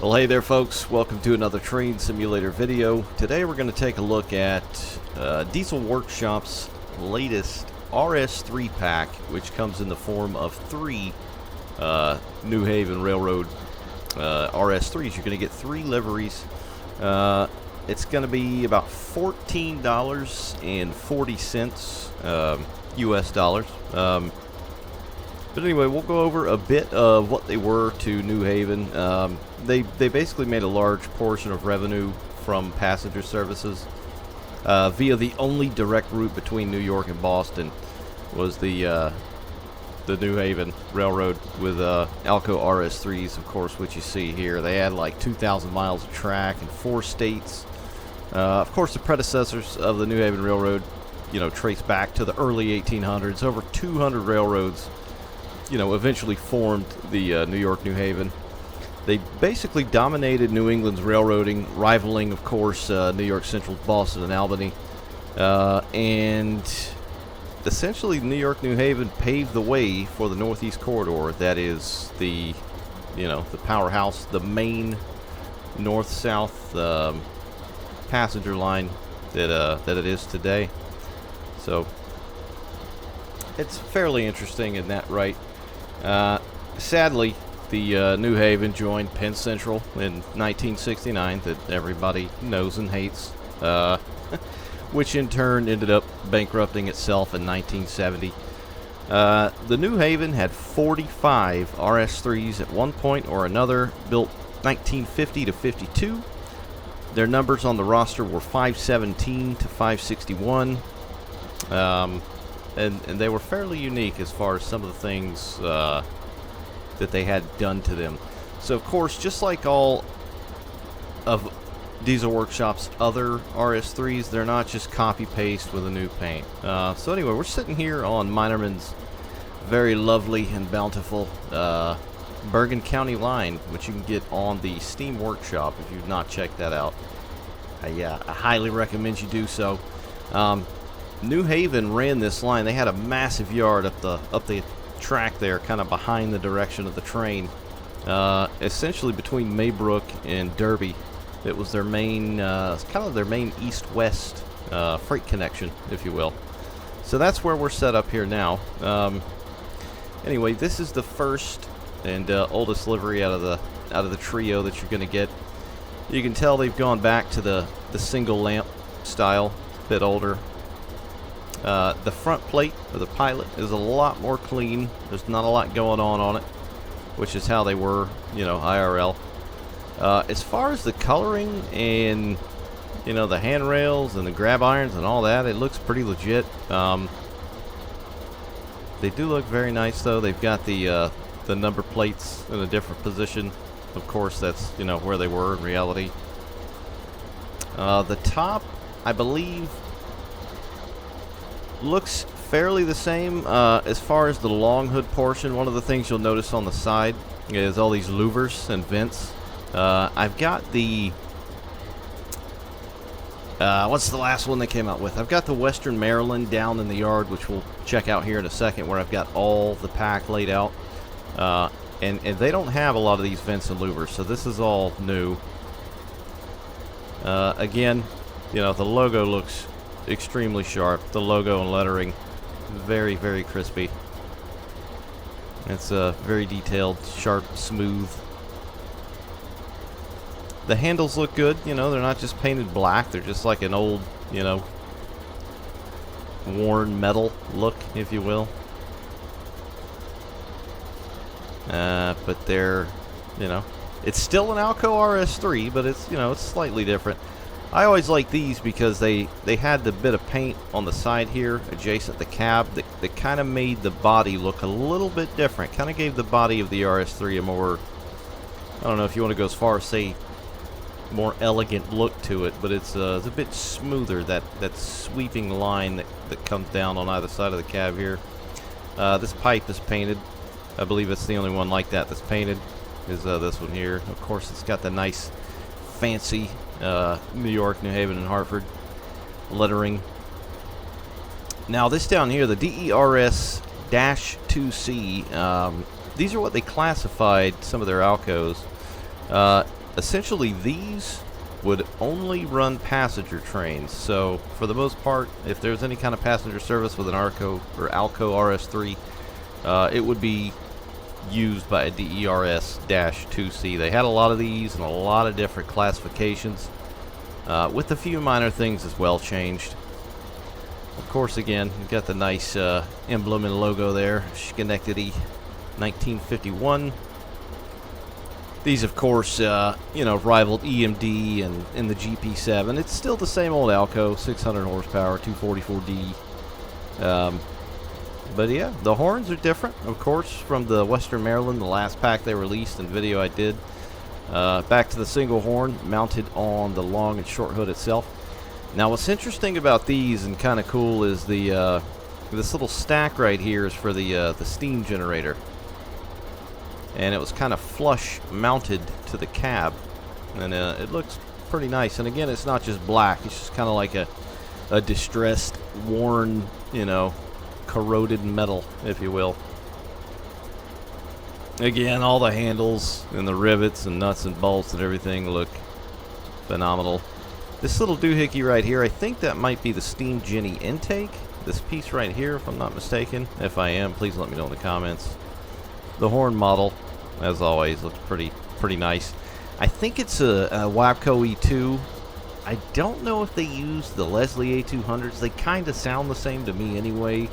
Well, hey there folks, welcome to another train simulator video. Today we're going to take a look at Diesel Workshop's latest RS3 pack, which comes in the form of 3 New Haven Railroad RS3s. You're going to get 3 liveries. It's going to be about $14.40 US dollars. But anyway, we'll go over a bit of what they were to New Haven. They basically made a large portion of revenue from passenger services via the only direct route between New York and Boston was the New Haven Railroad with Alco RS3s, of course, which you see here. They had like 2,000 miles of track in 4 states. Of course, the predecessors of the New Haven Railroad, trace back to the early 1800s. Over 200 railroads eventually formed the New York New Haven. They basically dominated New England's railroading, rivaling, of course, New York Central, Boston, and Albany. And essentially, New York New Haven paved the way for the Northeast Corridor. That is the powerhouse, the main north-south passenger line that it is today. So it's fairly interesting in that right. Sadly, the New Haven joined Penn Central in 1969, that everybody knows and hates, which in turn ended up bankrupting itself in 1970. The New Haven had 45 RS3s at one point or another, built 1950 to 52. Their numbers on the roster were 517 to 561. And they were fairly unique as far as some of the things that they had done to them. So, of course, just like all of Diesel Workshop's other RS3s, they're not just copy-paste with a new paint. So anyway, we're sitting here on Minerman's very lovely and bountiful Bergen County line, which you can get on the Steam Workshop if you've not checked that out. I highly recommend you do so. New Haven ran this line. They had a massive yard up the track there, kind of behind the direction of the train, essentially between Maybrook and Derby. It was their main, kind of their main east-west freight connection, if you will. So that's where we're set up here now. Anyway, this is the first and oldest livery out of the trio that you're going to get. You can tell they've gone back to the single lamp style, a bit older. The front plate of the pilot is a lot more clean. There's not a lot going on it, which is how they were, IRL. As far as the coloring and, the handrails and the grab irons and all that, it looks pretty legit. They do look very nice, though. They've got the number plates in a different position. Of course, that's, where they were in reality. The top, I believe, looks fairly the same. As far as the long hood portion, one of the things you'll notice on the side is all these louvers and vents. I've got the what's the last one they came out with? I've got the Western Maryland down in the yard, which we'll check out here in a second, where I've got all the pack laid out. And they don't have a lot of these vents and louvers, so this is all new. Again, the logo looks extremely sharp. The logo and lettering, very, very crispy. It's very detailed, sharp, smooth. The handles look good. They're not just painted black. They're just like an old, worn metal look, if you will. But they're, it's still an Alco RS3, but it's, it's slightly different. I always like these because they had the bit of paint on the side here adjacent the cab that kind of made the body look a little bit different. Kind of gave the body of the RS3 a more, I don't know if you want to go as far as say more elegant look to it, but it's a bit smoother, that sweeping line that comes down on either side of the cab here. This pipe is painted. I believe it's the only one like that's painted, is this one here. Of course, it's got the nice fancy New York, New Haven, and Hartford lettering. Now this down here, the DERS-2C, these are what they classified some of their Alcos. essentially these would only run passenger trains. So for the most part, if there's any kind of passenger service with an Alco RS3, it would be used by a DERS-2C. They had a lot of these and a lot of different classifications, with a few minor things as well changed. Of course, again, you've got the nice emblem and logo there, Schenectady 1951. These, of course, you know, rivaled EMD and the GP7. It's still the same old Alco, 600 horsepower, 244D. But yeah, the horns are different, of course, from the Western Maryland, the last pack they released and video I did. Back to the single horn, mounted on the long and short hood itself. Now, what's interesting about these and kind of cool is the this little stack right here is for the steam generator. And it was kind of flush mounted to the cab, and it looks pretty nice. And again, it's not just black, it's just kind of like a distressed, worn, you know, corroded metal, if you will. Again, all the handles and the rivets and nuts and bolts and everything look phenomenal. This little doohickey right here, I think that might be the steam Jenny intake, this piece right here, if I'm not mistaken. If I am, please let me know in the comments. The horn model, as always, looks pretty nice. I think it's a Wabco E2. I don't know if they use the Leslie A200s. They kind of sound the same to me anyway,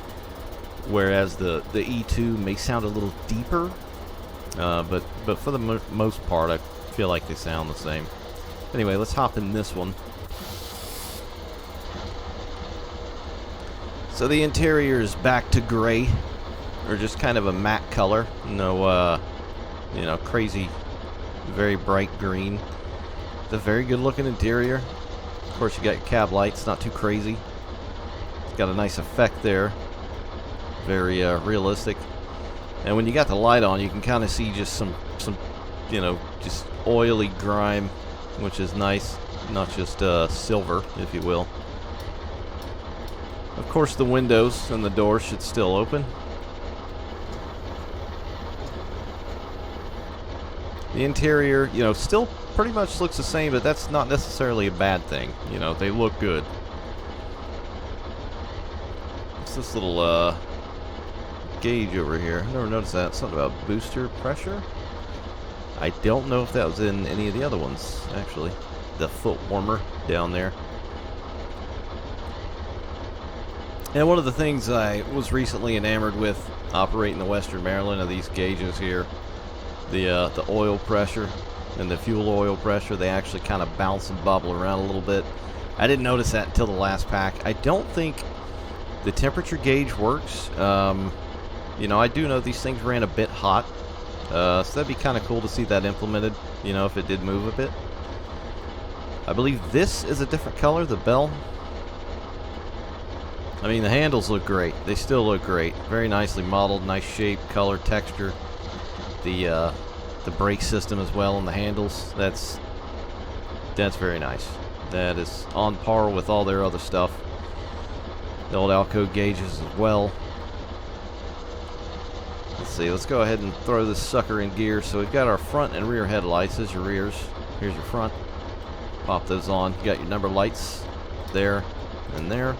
whereas the E2 may sound a little deeper. But for the most part, I feel like they sound the same. Anyway, let's hop in this one. So the interior is back to gray, or just kind of a matte color. No, you know, crazy, very bright green. It's a very good looking interior. Of course, you got your cab lights, not too crazy. It's got a nice effect there. Very realistic. And when you got the light on, you can kind of see just some, you know, just oily grime, which is nice. Not just silver, if you will. Of course, the windows and the doors should still open. The interior, you know, still pretty much looks the same, but that's not necessarily a bad thing. You know, they look good. What's this little gauge over here? I never noticed that. Something about booster pressure. I don't know if that was in any of the other ones, actually. The foot warmer down there. And one of the things I was recently enamored with operating the Western Maryland are these gauges here. The oil pressure and the fuel oil pressure, they actually kind of bounce and bobble around a little bit. I didn't notice that until the last pack. I don't think the temperature gauge works. You know, I do know these things ran a bit hot. So that'd be kind of cool to see that implemented, you know, if it did move a bit. I believe this is a different color, the bell. I mean, the handles look great. They still look great. Very nicely modeled, nice shape, color, texture. The brake system as well on the handles. That's very nice. That is on par with all their other stuff. The old Alco gauges as well. Let's see, let's go ahead and throw this sucker in gear. So we've got our front and rear headlights. There's your rears. Here's your front. Pop those on. You got your number lights there and there.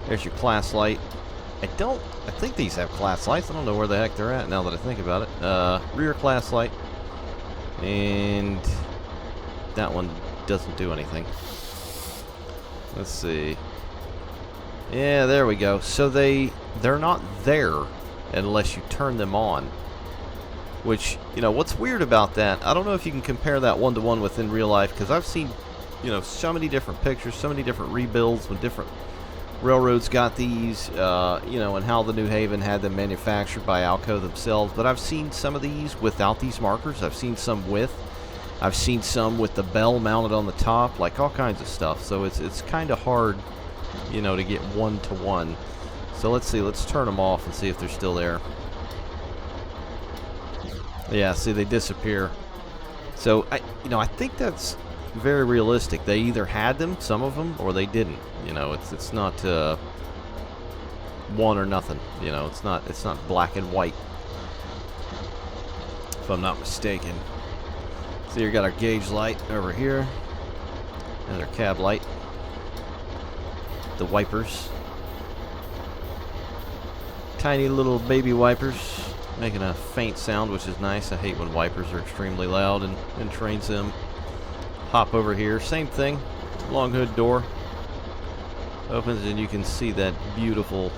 There's your class light. I think these have class lights. I don't know where the heck they're at now that I think about it. Rear class light. And that one doesn't do anything. Let's see. Yeah, there we go. So they're not there unless you turn them on. Which, you know, what's weird about that, I don't know if you can compare that one-to-one within real life, because I've seen, you know, so many different pictures, so many different rebuilds when different railroads got these, you know, and how the New Haven had them manufactured by Alco themselves. But I've seen some of these without these markers. I've seen some with. I've seen some with the bell mounted on the top, like all kinds of stuff. So it's kind of hard, you know, to get one-to-one. So let's see. Let's turn them off and see if they're still there. Yeah, see, they disappear. So I think that's very realistic. They either had them, some of them, or they didn't. You know, it's not one or nothing. You know, it's not black and white, if I'm not mistaken. So you got our gauge light over here, and our cab light, the wipers, tiny little baby wipers, making a faint sound, which is nice. I hate when wipers are extremely loud in train sim. Hop over here, same thing, long hood door, opens and you can see that beautiful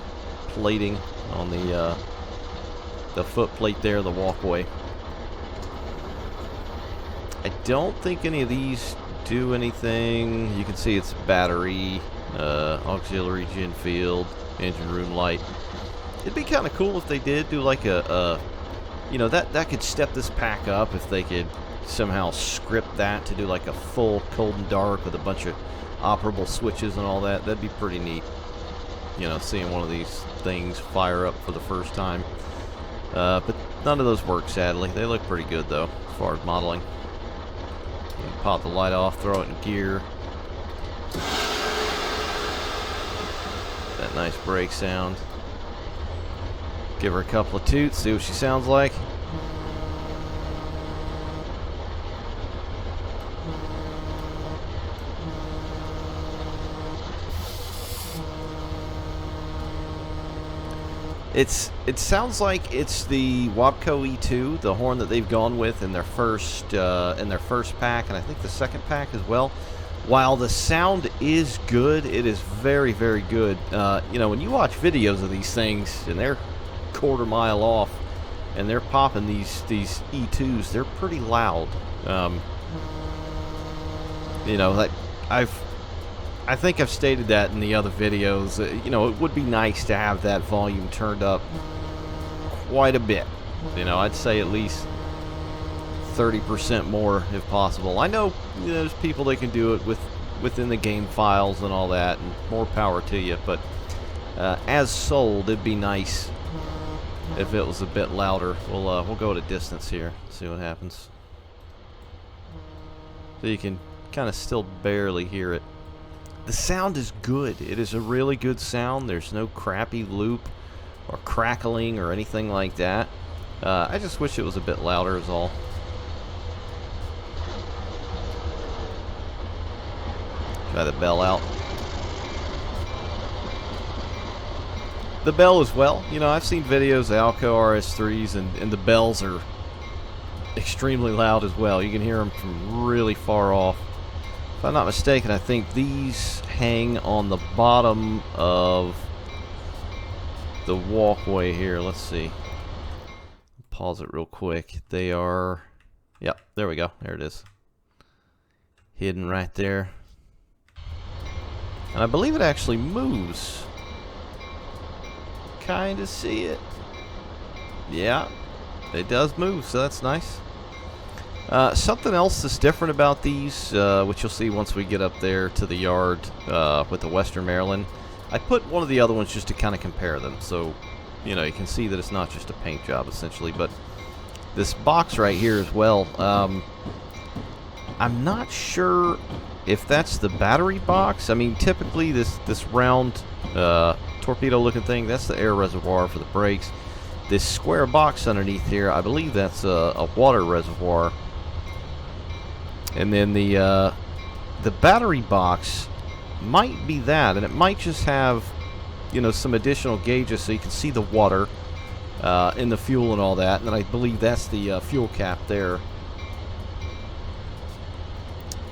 plating on the foot plate there, the walkway. I don't think any of these do anything. You can see it's battery, auxiliary gen field, engine room light. It'd be kind of cool if they did do like you know, that could step this pack up if they could somehow script that to do like a full cold and dark with a bunch of operable switches and all that. That'd be pretty neat. You know, seeing one of these things fire up for the first time. But none of those work, sadly. They look pretty good though, as far as modeling. You can pop the light off, throw it in gear. That nice brake sound. Give her a couple of toots, see what she sounds like. It sounds like it's the Wabco E2, the horn that they've gone with in their first pack, and I think the second pack as well. While the sound is good, it is very, very good. You know, when you watch videos of these things and they're quarter mile off and they're popping these E2s, they're pretty loud. You know, like I think I've stated that in the other videos. You know, it would be nice to have that volume turned up quite a bit. You know, I'd say at least 30% more if possible. I know, you know, there's people that can do it within the game files and all that, and more power to you. But as sold, it'd be nice if it was a bit louder. We'll go at a distance here, see what happens. So you can kind of still barely hear it. The sound is good. It is a really good sound. There's no crappy loop or crackling or anything like that. I just wish it was a bit louder is all. Try the bell out. The bell as well. You know, I've seen videos of Alco RS3s and the bells are extremely loud as well. You can hear them from really far off. If I'm not mistaken, I think these hang on the bottom of the walkway here. Let's see. Pause it real quick. They are... Yep, there we go. There it is. Hidden right there. And I believe it actually moves. Kind of see it. Yeah, it does move, so that's nice. Something else that's different about these, which you'll see once we get up there to the yard with the Western Maryland. I put one of the other ones just to kind of compare them, so you know you can see that it's not just a paint job essentially. But this box right here as well, I'm not sure if that's the battery box. I mean, typically this round torpedo-looking thing, that's the air reservoir for the brakes. This square box underneath here, I believe that's a water reservoir. And then the battery box might be that, and it might just have, you know, some additional gauges so you can see the water in the fuel and all that. And then I believe that's the fuel cap there.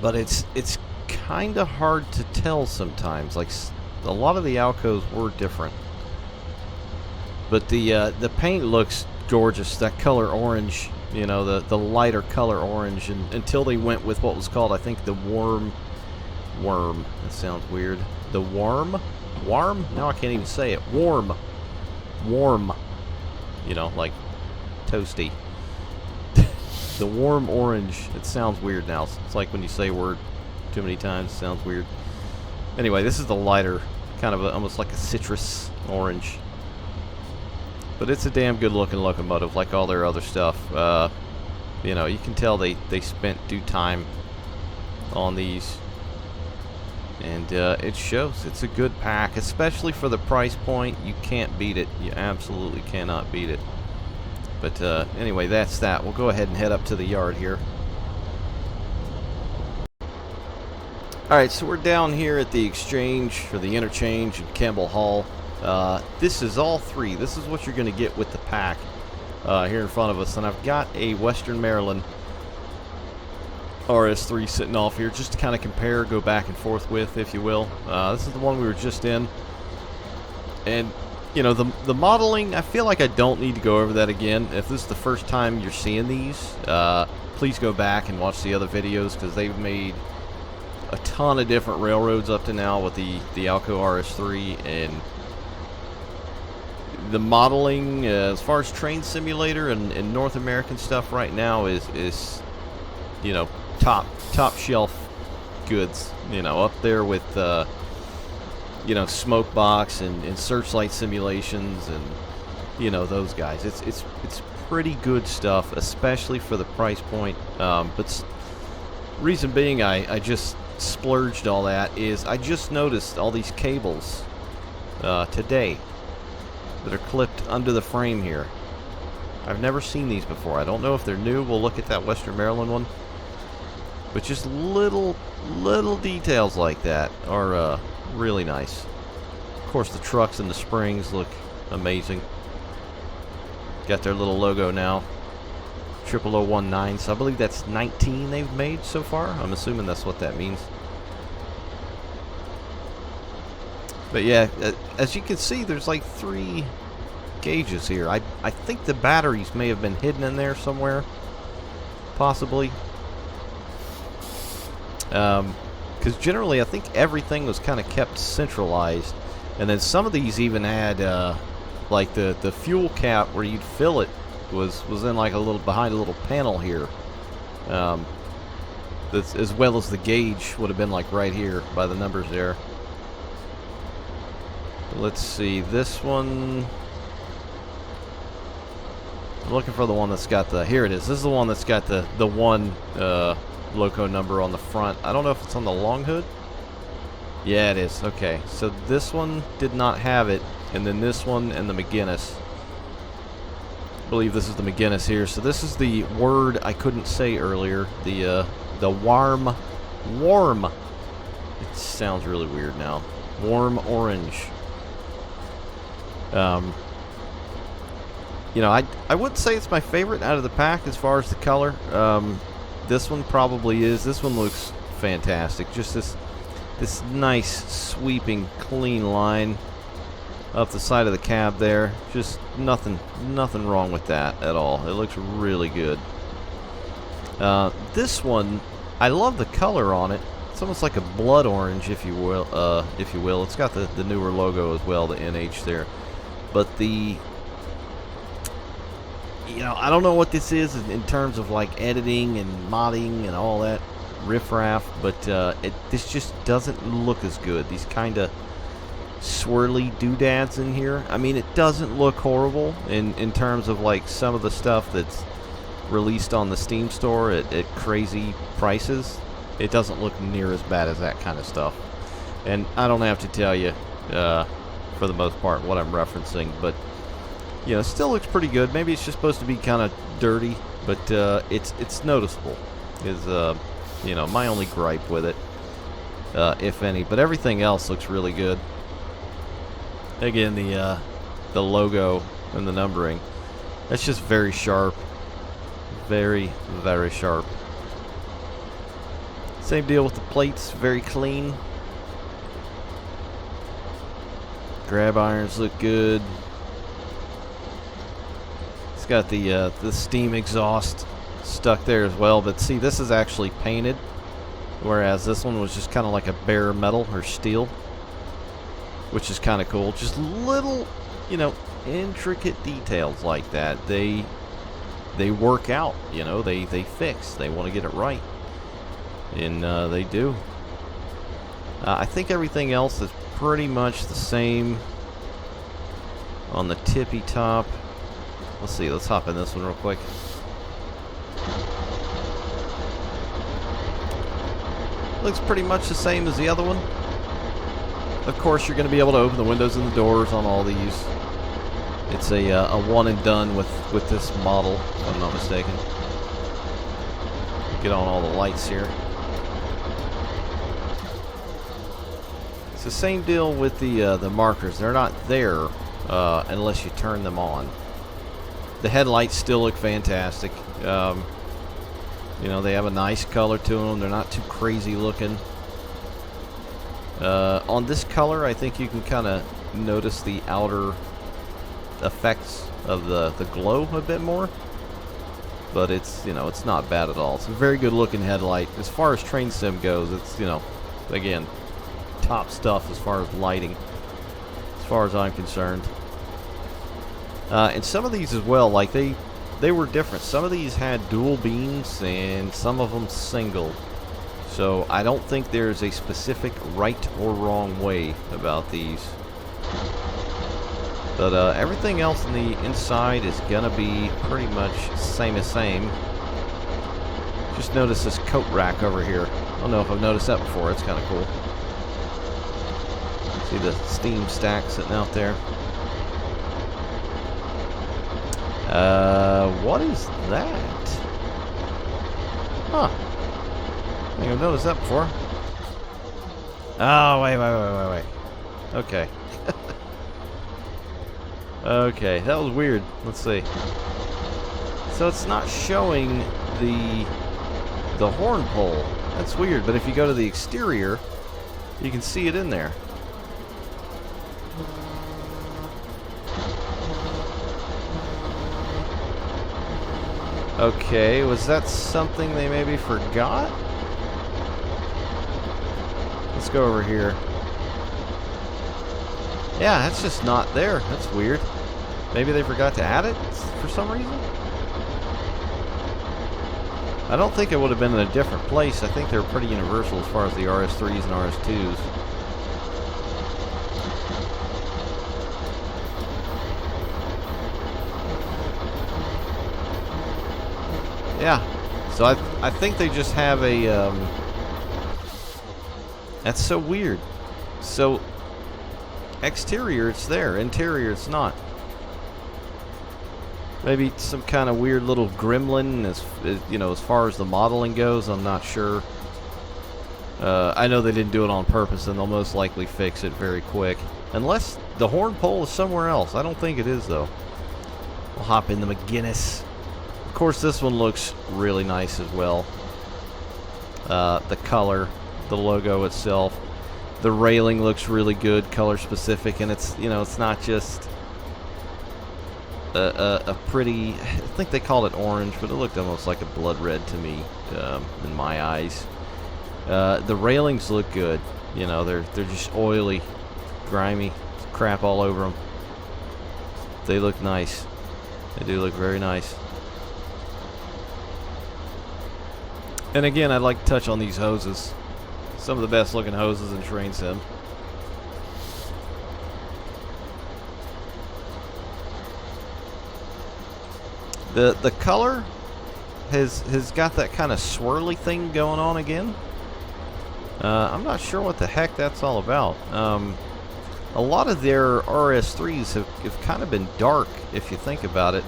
But it's kind of hard to tell sometimes. Like a lot of the Alcos were different. But the paint looks gorgeous. That color orange, you know, the lighter color orange, and until they went with what was called, I think, the worm. That sounds weird. The worm. Now I can't even say it. Warm. You know, like toasty. The warm orange. It sounds weird now. It's like when you say a word too many times, it sounds weird. Anyway, this is the lighter, kind of almost like a citrus orange. But it's a damn good looking locomotive, like all their other stuff. You know, you can tell they spent due time on these. And it shows. It's a good pack, especially for the price point. You can't beat it. You absolutely cannot beat it. But anyway, that's that. We'll go ahead and head up to the yard here. Alright, so we're down here at the Exchange, or the Interchange in Campbell Hall. This is all three. This is what you're going to get with the pack here in front of us. And I've got a Western Maryland RS3 sitting off here just to kind of compare, go back and forth with, if you will. This is the one we were just in. And, you know, the modeling, I feel like I don't need to go over that again. If this is the first time you're seeing these, please go back and watch the other videos, because they've made a ton of different railroads up to now with the Alco RS3, and the modeling as far as train simulator and North American stuff right now is you know, top shelf goods, you know, up there with you know, Smoke Box and Searchlight simulations, and you know, those guys. It's pretty good stuff, especially for the price point. But reason being I just splurged all that is I just noticed all these cables today that are clipped under the frame here. I've never seen these before. I don't know if they're new. We'll look at that Western Maryland one. But just little details like that are really nice. Of course, the trucks and the springs look amazing. Got their little logo now. 00019, so I believe that's 19 they've made so far. I'm assuming that's what that means. But yeah, as you can see, there's like 3 gauges here. I think the batteries may have been hidden in there somewhere, possibly. Because generally I think everything was kind of kept centralized, and then some of these even had like the fuel cap where you'd fill it was in like a little behind a little panel here. That's, as well as the gauge would have been like right here by the numbers there. Let's see, this one, I'm looking for the one that's got the, here it is. This is the one that's got the one loco number on the front. I don't know if it's on the long hood. Yeah, it is. Okay, so this one did not have it, and then this one and the McGinnis. I believe this is the McGinnis here. So this is the word I couldn't say earlier. The warm. It sounds really weird now. Warm orange. You know, I wouldn't say it's my favorite out of the pack as far as the color. This one probably is. This one looks fantastic. Just this nice sweeping clean line up the side of the cab there. Just nothing wrong with that at all. It looks really good. This one, I love the color on it. It's almost like a blood orange, if you will. It's got the newer logo as well, the NH there. But the, you know, I don't know what this is in terms of like editing and modding and all that riffraff, but this just doesn't look as good. These kind of swirly doodads in here. I mean, it doesn't look horrible in terms of like some of the stuff that's released on the Steam store at crazy prices. It doesn't look near as bad as that kind of stuff. And I don't have to tell you, for the most part, what I'm referencing, but you know, it still looks pretty good. Maybe it's just supposed to be kind of dirty, but it's noticeable. Is you know, my only gripe with it, if any. But everything else looks really good. Again, the logo and the numbering, that's just very sharp, very sharp. Same deal with the plates, very clean. Grab irons look good. It's got the steam exhaust stuck there as well, but see, this is actually painted, whereas this one was just kind of like a bare metal or steel, which is kind of cool. Just little, you know, intricate details like that. They work out, you know, they fix. They want to get it right, and they do. I think everything else is pretty much the same on the tippy top. Let's see, let's hop in this one real quick. Looks pretty much the same as the other one. Of course, you're going to be able to open the windows and the doors on all these. It's a one and done with this model, if I'm not mistaken. Get on all the lights here. the same deal with the markers. They're not there unless you turn them on. The headlights still look fantastic. You know, they have a nice color to them. They're not too crazy looking. On this color, I think you can kind of notice the outer effects of the glow a bit more. But it's, you know, it's not bad at all. It's a very good looking headlight. As far as train sim goes, it's, you know, again, top stuff as far as lighting, as far as I'm concerned. And some of these as well, like they were different. Some of these had dual beams and some of them single. So I don't think there's a specific right or wrong way about these. But everything else on the inside is gonna be pretty much same as same. Just notice this coat rack over here. I don't know if I've noticed that before. It's kind of cool. See the steam stack sitting out there. What is that? Huh. I think I've noticed that before. Oh, wait. Okay. Okay, that was weird. Let's see. So it's not showing the horn pole. That's weird, but if you go to the exterior, you can see it in there. Okay, was that something they maybe forgot? Let's go over here. Yeah, that's just not there. That's weird. Maybe they forgot to add it for some reason? I don't think it would have been in a different place. I think they're pretty universal as far as the RS3s and RS2s. Yeah, so I think they just have a, that's so weird. So, exterior it's there, interior it's not. Maybe some kind of weird little gremlin, as you know, as far as the modeling goes, I'm not sure. I know they didn't do it on purpose, and they'll most likely fix it very quick. Unless the horn pole is somewhere else. I don't think it is, though. We'll hop in the McGinnis. Of course, this one looks really nice as well. The color, the logo itself, the railing looks really good, color specific, and it's, you know, it's not just a pretty, I think they called it orange, but it looked almost like a blood red to me, in my eyes. The railings look good, you know, they're just oily, grimy, crap all over them. They look nice. They do look very nice. And again, I'd like to touch on these hoses. Some of the best looking hoses in train sim. The color has got that kind of swirly thing going on again. I'm not sure what the heck that's all about. A lot of their RS3s have kind of been dark, if you think about it.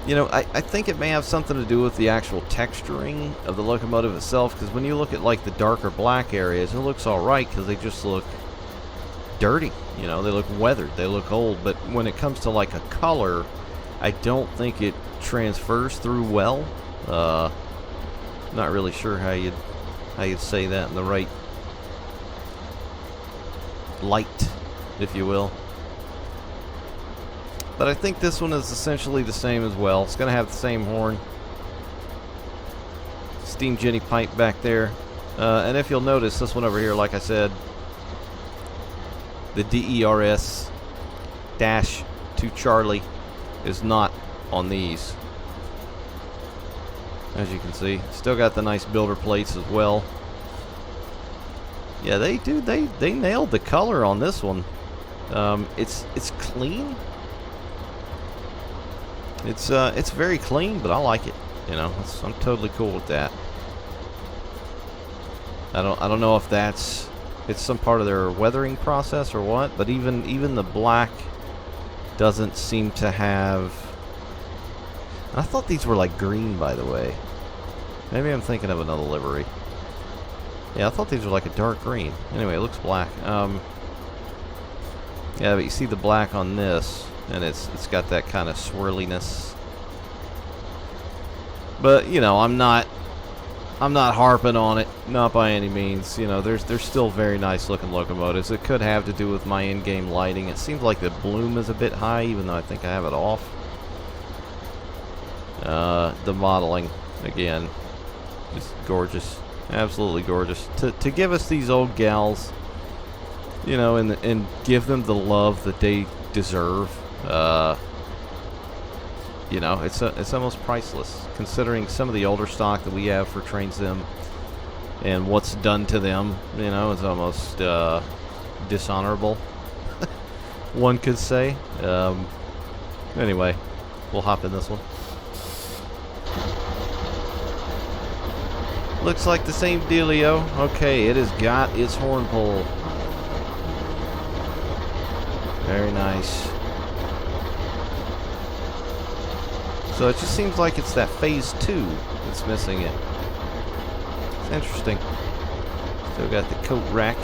You know, I think it may have something to do with the actual texturing of the locomotive itself, because when you look at like the darker black areas, it looks alright because they just look dirty. You know, they look weathered, they look old, but when it comes to like a color, I don't think it transfers through well. Not really sure how you'd say that in the right light, if you will. But I think this one is essentially the same as well. It's going to have the same horn. Steam Jenny pipe back there. And if you'll notice, this one over here, like I said, the DERS -2 Charlie is not on these. As you can see. Still got the nice builder plates as well. Yeah, they nailed the color on this one. It's clean. It's very clean, but I like it. You know, I'm totally cool with that. I don't know if it's some part of their weathering process or what, but even the black doesn't seem to have. I thought these were like green, by the way. Maybe I'm thinking of another livery. Yeah, I thought these were like a dark green. Anyway, it looks black. Yeah, but you see the black on this, and it's got that kind of swirliness. But you know, I'm not harping on it, not by any means. You know, there's still very nice looking locomotives. It could have to do with my in-game lighting. It seems like the bloom is a bit high, even though I think I have it off. The modeling, again, just gorgeous, absolutely gorgeous. To give us these old gals, you know, and give them the love that they deserve. You know, it's almost priceless, considering some of the older stock that we have for Train Sim and what's done to them. You know, it's almost dishonorable, one could say. Anyway, we'll hop in this one. Looks like the same dealio. Okay, it has got its horn pole. Very nice. So it just seems like it's that phase 2 that's missing it. It's interesting. Still got the coat rack.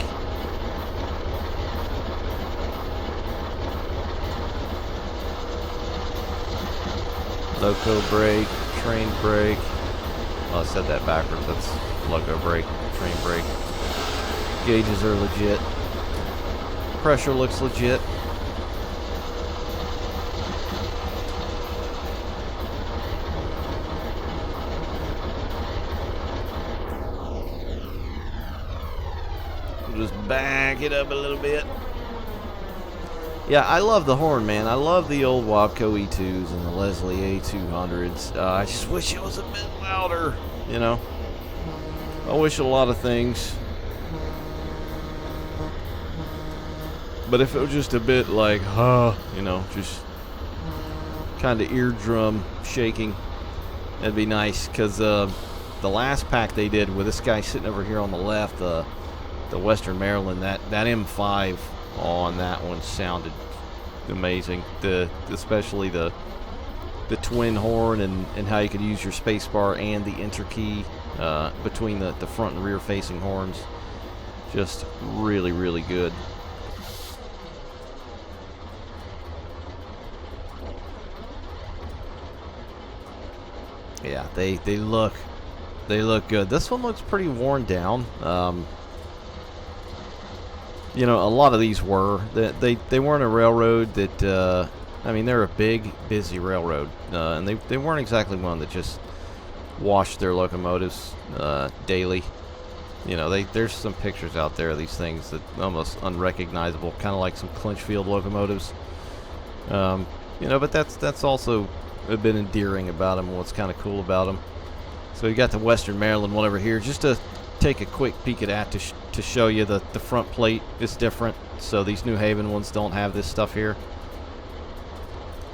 Loco brake, train brake. Oh, I said that backwards. That's loco brake, train brake. Gauges are legit. Pressure looks legit. We'll just back it up a little bit. Yeah, I love the horn, man. I love the old Wabco E2s and the Leslie A200s. I just wish it was a bit louder, you know. I wish a lot of things. But if it was just a bit like, you know, just kind of eardrum shaking, that'd be nice. Because the last pack they did with this guy sitting over here on the left, the Western Maryland, that M5 on that one sounded amazing. Especially the twin horn and how you could use your space bar and the enter key between the front and rear facing horns. Just really, really good. Yeah, they look good. This one looks pretty worn down. You know, a lot of these were. They weren't a railroad that, I mean, they're a big, busy railroad. And they weren't exactly one that just washed their locomotives daily. You know, there's some pictures out there of these things that almost unrecognizable, kind of like some Clinchfield locomotives. You know, but that's also a bit endearing about them and what's kind of cool about them. So you got the Western Maryland one over here. Just to take a quick peek at that to show you the front plate is different. So these New Haven ones don't have this stuff here.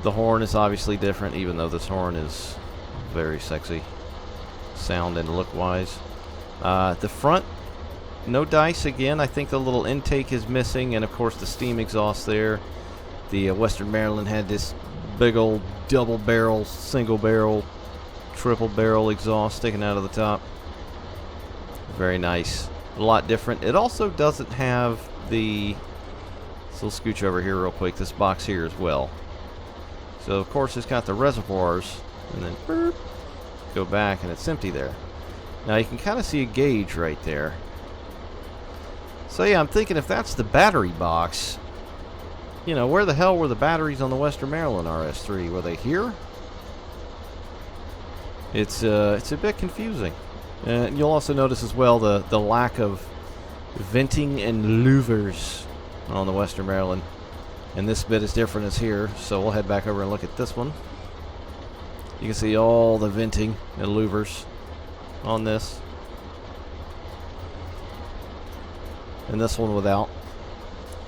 The horn is obviously different, even though this horn is very sexy sound and look wise. The front, no dice again. I think the little intake is missing, and of course the steam exhaust there. The Western Maryland had this big old double barrel, single barrel, triple barrel exhaust sticking out of the top. Very nice. A lot different. It also doesn't have the... So we'll scooch over here real quick. This box here as well. So of course it's got the reservoirs, and then burp, go back and it's empty there. Now you can kind of see a gauge right there. So yeah, I'm thinking if that's the battery box, you know, where the hell were the batteries on the Western Maryland RS3? Were they here? It's a bit confusing. And you'll also notice as well the lack of venting and louvers on the Western Maryland. And this bit is different as here, so we'll head back over and look at this one. You can see all the venting and louvers on this. And this one without.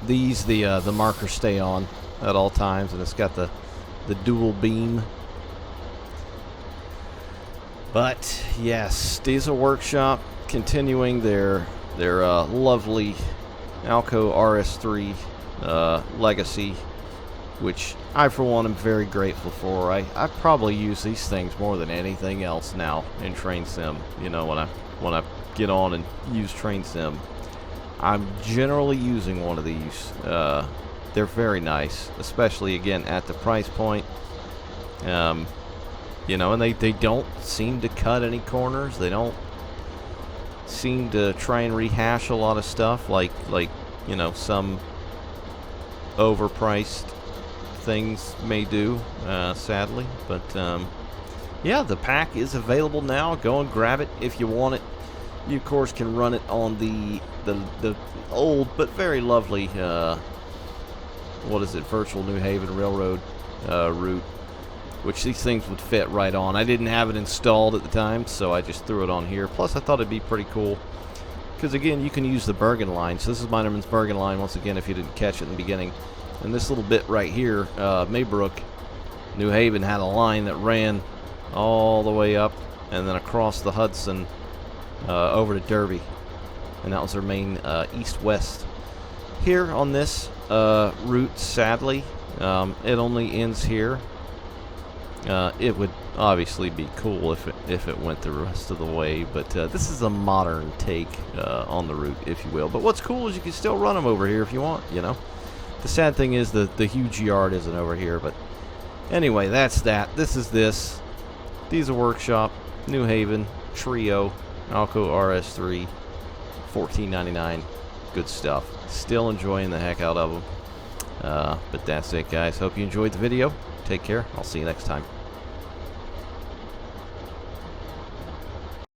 These, the markers stay on at all times, and it's got the dual beam. But yes, Diesel Workshop continuing their lovely Alco RS3 legacy which I, for one, am very grateful for. I probably use these things more than anything else now in Train Sim. You know, when I get on and use Train Sim, I'm generally using one of these. They're very nice, especially, again, at the price point. You know, and they don't seem to cut any corners. They don't seem to try and rehash a lot of stuff like you know, some overpriced things may do, sadly. But yeah, the pack is available now. Go and grab it if you want it. You, of course, can run it on the old but very lovely what is it, Virtual New Haven Railroad route, which these things would fit right on. I didn't have it installed at the time, so I just threw it on here. Plus, I thought it'd be pretty cool because, again, you can use the Bergen line. So this is Minerman's Bergen line, once again, if you didn't catch it in the beginning. And this little bit right here, Maybrook, New Haven, had a line that ran all the way up and then across the Hudson over to Derby. And that was their main east-west. Here on this route, sadly, it only ends here. It would obviously be cool if it went the rest of the way, but this is a modern take on the route, if you will. But what's cool is you can still run them over here if you want, you know. The sad thing is the huge yard isn't over here, but anyway, that's that. This is this. Diesel Workshop, New Haven, Trio, Alco RS3, $14.99. Good stuff. Still enjoying the heck out of them. But that's it, guys. Hope you enjoyed the video. Take care. I'll see you next time.